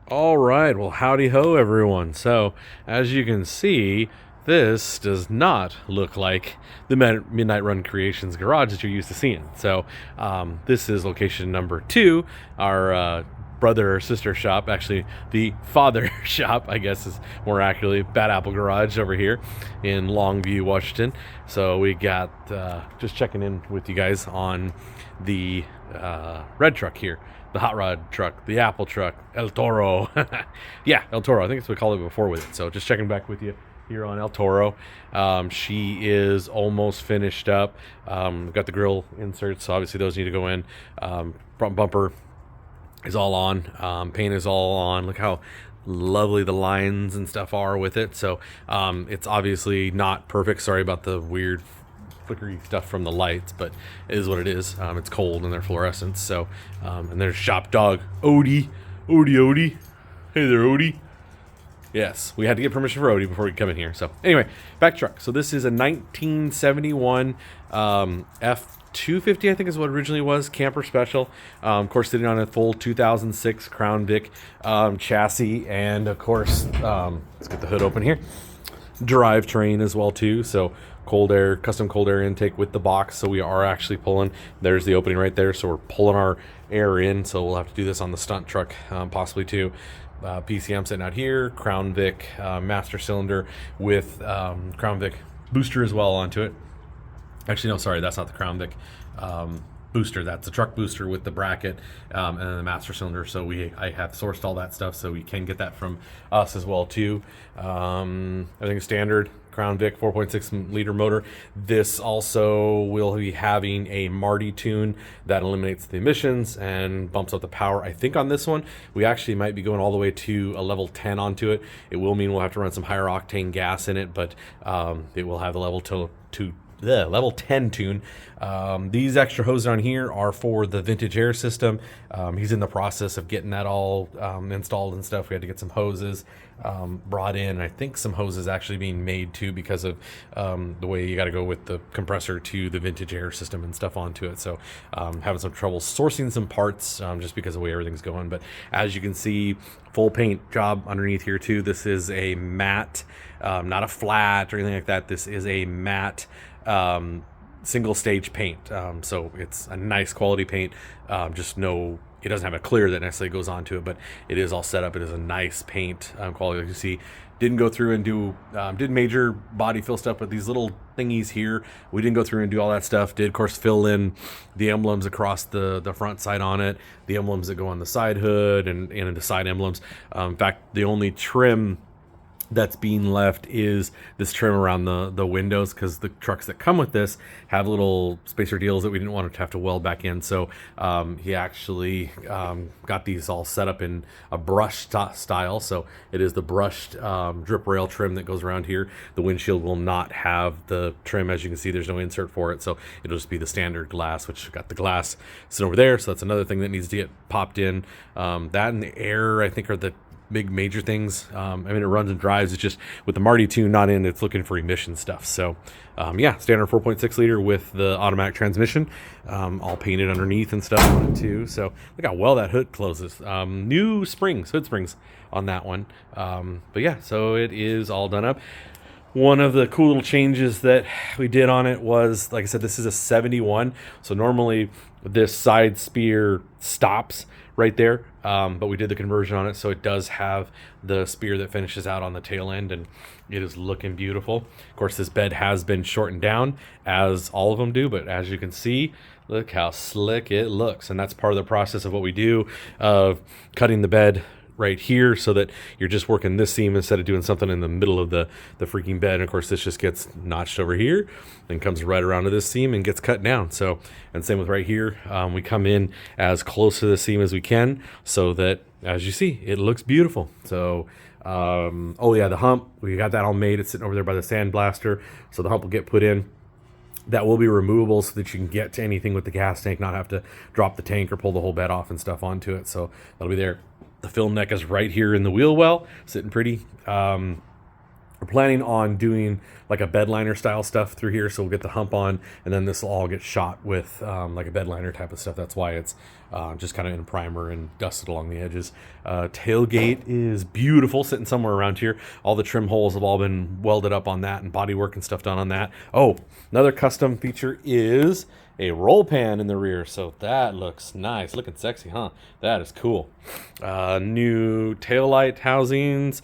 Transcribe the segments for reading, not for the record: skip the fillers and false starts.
All right, well, howdy ho, everyone. So, as you can see, this does not look like the Midnight Run Creations garage that you're used to seeing. So, this is location number 2, our brother or sister shop, actually, the father shop, I guess is more accurately, Bad Apple Garage over here in Longview, Washington. So, we got just checking in with you guys on the red truck here, the hot rod truck, the Apple truck, El Toro. Yeah, El Toro. I think that's what we called it before with it. So just checking back with you here on El Toro. She is almost finished up. Got the grill inserts, so obviously those need to go in. Front bumper is all on. Paint is all on. Look how lovely the lines and stuff are with it. So it's obviously not perfect. Sorry about the weird flickery stuff from the lights, but it is what it is. It's cold and they're fluorescents. So, and there's shop dog Odie. Hey there, Odie. Yes, we had to get permission for Odie before we come in here. So anyway, back truck. So this is a 1971 F250, I think is what it originally was, camper special. Of course, sitting on a full 2006 Crown Vic chassis, and of course, let's get the hood open here. Drivetrain as well too. So cold air, custom cold air intake with the box. So we are actually pulling. There's the opening right there. So we're pulling our air in. So we'll have to do this on the stunt truck possibly too. PCM sitting out here. Crown Vic master cylinder with Crown Vic booster as well onto it. Actually, no, sorry, that's not the Crown Vic booster. That's the truck booster with the bracket and then the master cylinder. So I have sourced all that stuff, so we can get that from us as well too. Everything standard. Crown Vic 4.6 liter motor. This also will be having a Marty tune that eliminates the emissions and bumps up the power. I think on this one we actually might be going all the way to a level 10 onto it. It will mean we'll have to run some higher octane gas in it, but it will have the level the level 10 tune. These extra hoses on here are for the vintage air system. He's in the process of getting that all installed and stuff. We had to get some hoses brought in. I think some hoses actually being made too because of the way you got to go with the compressor to the vintage air system and stuff onto it. So having some trouble sourcing some parts just because of the way everything's going. But as you can see, full paint job underneath here too. This is a matte, not a flat or anything like that. This is a matte single stage paint. So it's a nice quality paint. Just no, it doesn't have a clear that necessarily goes onto it, but it is all set up. It is a nice paint quality. Like you see, didn't go through and do, did major body fill stuff, but these little thingies here, we didn't go through and do all that stuff. Did of course fill in the emblems across the front side on it, the emblems that go on the side hood and the side emblems. In fact, the only trim that's being left is this trim around the windows, because the trucks that come with this have little spacer deals that we didn't want to have to weld back in. So he actually got these all set up in a brushed style. So it is the brushed drip rail trim that goes around here. The windshield will not have the trim. As you can see, there's no insert for it, so it'll just be the standard glass, which got the glass sitting over there. So that's another thing that needs to get popped in. That and the air, I think, are the big major things. I mean, it runs and drives. It's just with the Marty tune not in, it's looking for emission stuff. So yeah, standard 4.6 liter with the automatic transmission, all painted underneath and stuff on it too. So look how well that hood closes. New springs, hood springs on that one. But yeah, so it is all done up. One of the cool little changes that we did on it was, like I said, this is a 71. So normally this side spear stops right there, but we did the conversion on it, so it does have the spear that finishes out on the tail end, and it is looking beautiful. Of course, this bed has been shortened down, as all of them do, but as you can see, look how slick it looks. And that's part of the process of what we do, of cutting the bed right here so that you're just working this seam instead of doing something in the middle of the freaking bed. And of course, this just gets notched over here and comes right around to this seam and gets cut down. So, and same with right here, we come in as close to the seam as we can so that, as you see, it looks beautiful. So oh yeah, the hump, we got that all made. It's sitting over there by the sandblaster, so the hump will get put in. That will be removable so that you can get to anything with the gas tank, not have to drop the tank or pull the whole bed off and stuff onto it. So that'll be there. The film neck is right here in the wheel well, sitting pretty. we're planning on doing like a bed liner style stuff through here, so we'll get the hump on, and then this will all get shot with like a bed liner type of stuff. That's why it's just kind of in primer and dusted along the edges. Tailgate is beautiful, sitting somewhere around here. All the trim holes have all been welded up on that, and bodywork and stuff done on that. Oh, another custom feature is a roll pan in the rear, so that looks nice, looking sexy, huh? That is cool. New taillight housings,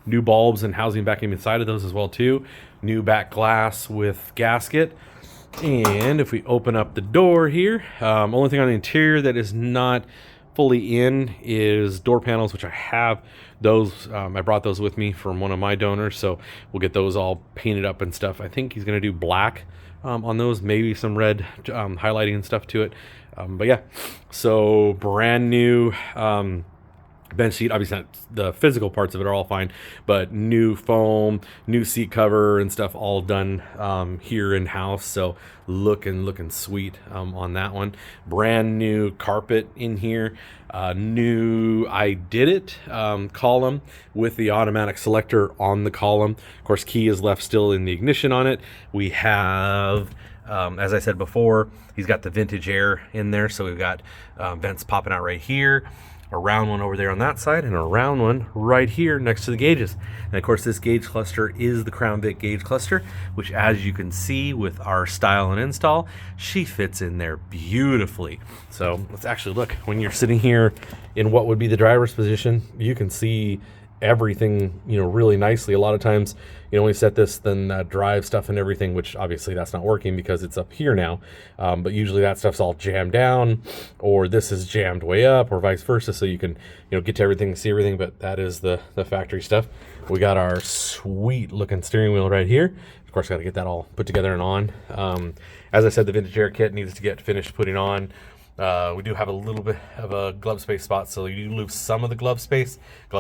new bulbs and housing back inside of those as well too. New back glass with gasket. And if we open up the door here, only thing on the interior that is not fully in is door panels, which I have those. I brought those with me from one of my donors, so we'll get those all painted up and stuff. I think he's gonna do black on those, maybe some red highlighting and stuff to it. But yeah, so brand new bench seat. Obviously not the physical parts of it are all fine, but new foam, new seat cover and stuff all done here in house, so looking sweet on that one. Brand new carpet in here, new I did it column with the automatic selector on the column. Of course, key is left still in the ignition on it. We have as I said before, he's got the vintage air in there, so we've got vents popping out right here, a round one over there on that side, and a round one right here next to the gauges. And of course, this gauge cluster is the Crown Vic gauge cluster, which, as you can see with our style and install, she fits in there beautifully. So let's actually look. When you're sitting here in what would be the driver's position, you can see everything, you know, really nicely. A lot of times, you know, we set this, then drive stuff and everything, which obviously that's not working because it's up here now. But usually that stuff's all jammed down, or this is jammed way up, or vice versa, so you can, you know, get to everything, see everything. But that is the factory stuff. We got our sweet looking steering wheel right here. Of course, got to get that all put together and on. As I said, the vintage air kit needs to get finished putting on. We do have a little bit of a glove space spot, so you do lose some of the glove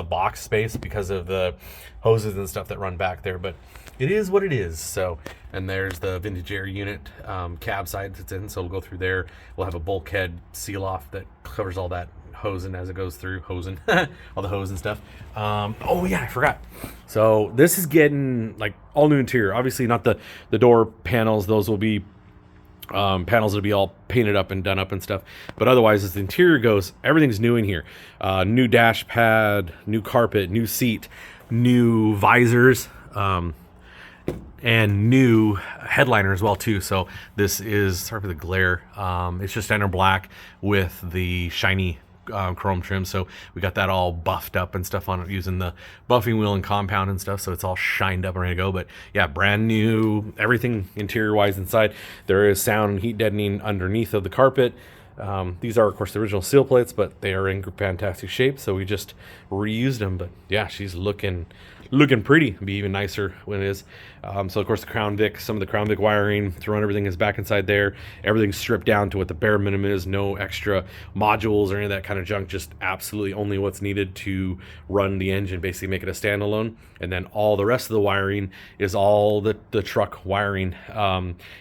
box space because of the hoses and stuff that run back there, but it is what it is. So, and there's the vintage air unit cab side it's in, so we'll go through there. We'll have a bulkhead seal off that covers all that hosing as it goes through, all the hose and stuff. Oh yeah, I forgot. So this is getting like all new interior. Obviously not the door panels, those will be panels will be all painted up and done up and stuff, but otherwise, as the interior goes, everything's new in here. New dash pad, new carpet, new seat, new visors, and new headliner as well too. So this is, sorry for the glare, it's just standard black with the shiny chrome trim, so we got that all buffed up and stuff on it using the buffing wheel and compound and stuff, so it's all shined up and ready to go. But yeah, brand new everything interior wise inside. There is sound and heat deadening underneath of the carpet. These are of course the original seal plates, but they are in fantastic shape, so we just reused them. But yeah, she's looking pretty. It'll be even nicer when it is. So of course the Crown Vic, some of the Crown Vic wiring throughout everything is back inside there. Everything's stripped down to what the bare minimum is. No extra modules or any of that kind of junk. Just absolutely only what's needed to run the engine, basically make it a standalone. And then all the rest of the wiring is all the truck wiring.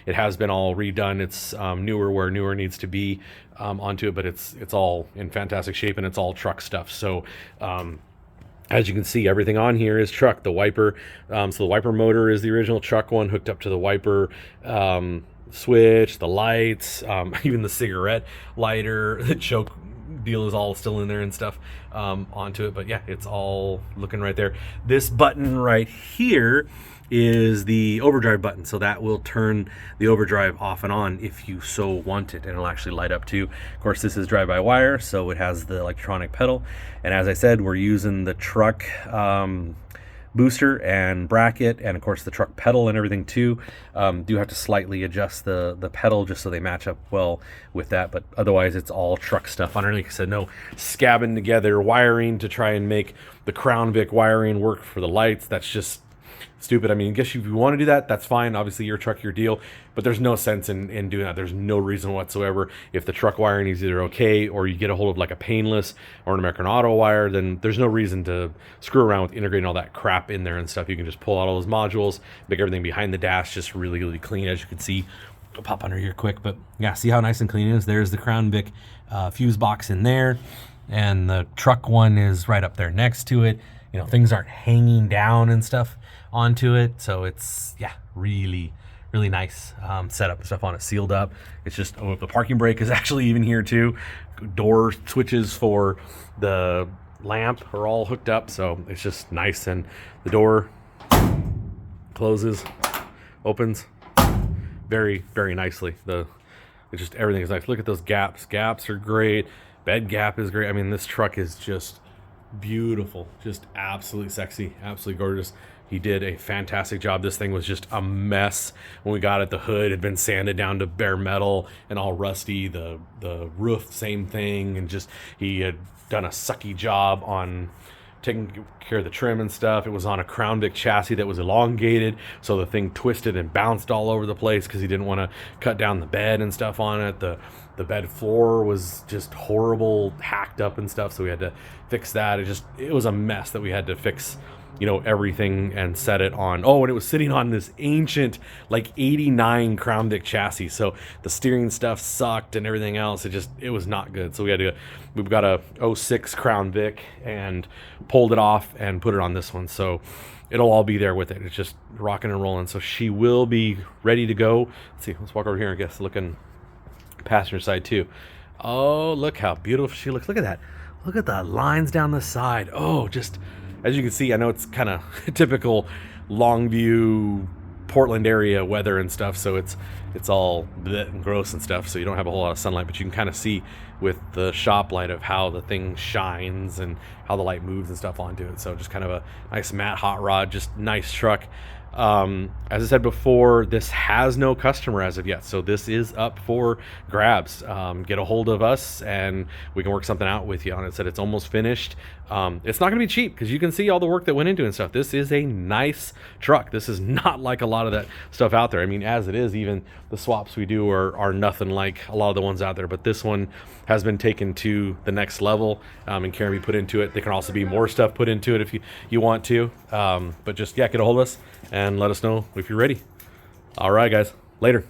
It has been all redone. It's newer where newer needs to be onto it, but it's all in fantastic shape, and it's all truck stuff. So as you can see, everything on here is truck. The wiper, so the wiper motor is the original truck one hooked up to the wiper switch, the lights, even the cigarette lighter, the choke deal is all still in there and stuff onto it. But yeah, it's all looking right there. This button right here is the overdrive button, so that will turn the overdrive off and on if you so want it, and it'll actually light up too. Of course, this is drive-by-wire, so it has the electronic pedal, and as I said, we're using the truck booster and bracket, and of course the truck pedal and everything too. Do have to slightly adjust the pedal just so they match up well with that, but otherwise it's all truck stuff underneath. Like I said, no scabbing together wiring to try and make the Crown Vic wiring work for the lights. That's just stupid. I mean, I guess if you want to do that, that's fine. Obviously, your truck, your deal. But there's no sense in doing that. There's no reason whatsoever. If the truck wiring is either okay, or you get a hold of like a painless or an American Auto wire, then there's no reason to screw around with integrating all that crap in there and stuff. You can just pull out all those modules, make everything behind the dash just really clean, as you can see. I'll pop under here quick, but yeah, see how nice and clean it is. There's the Crown Vic fuse box in there, and the truck one is right up there next to it. you know, things aren't hanging down and stuff onto it. So it's, yeah, really nice setup and stuff on it, sealed up. It's just, oh, the parking brake is actually even here too. Door switches for the lamp are all hooked up, so it's just nice. And the door closes, opens very nicely. It's just, everything is nice. Look at those gaps. Gaps are great. Bed gap is great. I mean, this truck is just beautiful, just absolutely sexy, absolutely gorgeous. He did a fantastic job. This thing was just a mess when we got it. The hood had been sanded down to bare metal and all rusty. The roof, same thing. And just, he had done a sucky job on taking care of the trim and stuff. It was on a Crown Vic chassis that was elongated, so the thing twisted and bounced all over the place because he didn't want to cut down the bed and stuff on it. The bed floor was just horrible, hacked up and stuff, so we had to fix that. It was a mess that we had to fix, you know, everything and set it on. Oh, and it was sitting on this ancient, like 89 Crown Vic chassis, so the steering stuff sucked and everything else. It was not good. So we've got a 06 Crown Vic and pulled it off and put it on this one. So it'll all be there with it. It's just rocking and rolling. So she will be ready to go. Let's see, let's walk over here, I guess, looking passenger side too. Oh, look how beautiful she looks. Look at that. Look at the lines down the side. Oh, just, as you can see, I know it's kind of typical Longview, Portland area weather and stuff, so it's all bleh and gross and stuff, so you don't have a whole lot of sunlight, but you can kind of see with the shop light of how the thing shines and how the light moves and stuff onto it. So just kind of a nice matte hot rod, just nice truck. As I said before, this has no customer as of yet, so this is up for grabs. Get a hold of us and we can work something out with you on it. Said it's almost finished. It's not gonna be cheap because you can see all the work that went into it and stuff. This is a nice truck. This is not like a lot of that stuff out there. I mean, as it is, even the swaps we do are nothing like a lot of the ones out there, but this one has been taken to the next level and can be put into it. There can also be more stuff put into it if you want to, but just, yeah, get a hold of us and let us know if you're ready. All right, guys, later.